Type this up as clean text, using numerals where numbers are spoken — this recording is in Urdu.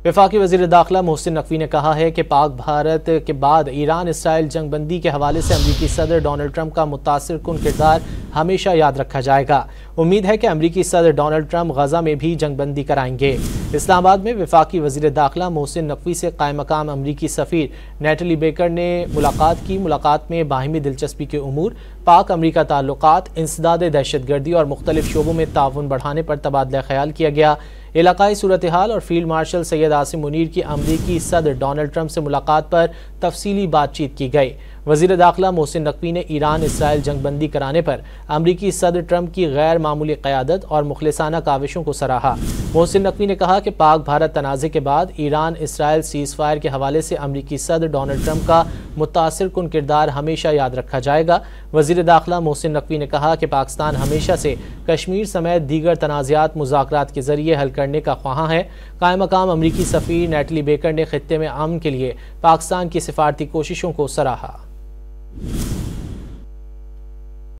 وفاقی وزیر داخلہ محسن نقوی نے کہا ہے کہ پاک بھارت کے بعد ایران اسرائیل جنگ بندی کے حوالے سے امریکی صدر ڈونلڈ ٹرمپ کا متاثر کن کردار ہمیشہ یاد رکھا جائے گا۔ امید ہے کہ امریکی صدر ڈونلڈ ٹرمپ غزہ میں بھی جنگ بندی کرائیں گے۔ اسلام آباد میں وفاقی وزیر داخلہ محسن نقوی سے قائم مقام امریکی سفیر نیٹلی بیکر نے ملاقات کی۔ ملاقات میں باہمی دلچسپی کے امور، پاک امریکہ تعلقات، انسداد دہشت گردی اور مختلف شعبوں میں تعاون بڑھانے پر تبادلہ خیال کیا گیا۔ علاقائی صورتحال اور فیلڈ مارشل سید عاصم منیر کی امریکی صدر ڈونلڈ ٹرمپ سے ملاقات پر تفصیلی بات چیت کی گئی۔ وزیر داخلہ محسن نقوی نے ایران اسرائیل جنگ بندی کرانے پر امریکی صدر ٹرمپ کی غیر معمولی قیادت اور مخلصانہ کاوشوں کو سراہا۔ محسن نقوی نے کہا کہ پاک بھارت تنازع کے بعد ایران اسرائیل سیز فائر کے حوالے سے امریکی صدر ڈونلڈ ٹرمپ کا متاثر کن کردار ہمیشہ یاد رکھا جائے گا۔ وزیر داخلہ محسن نقوی نے کہا کہ پاکستان ہمیشہ سے کشمیر سمیت دیگر تنازعات مذاکرات کے ذریعے حل کرنے کا خواہاں ہے۔ قائم مقام امریکی سفیر نیٹلی بیکر نے خطے میں امن کے لیے پاکستان کی سفارتی کوششوں کو سراہا۔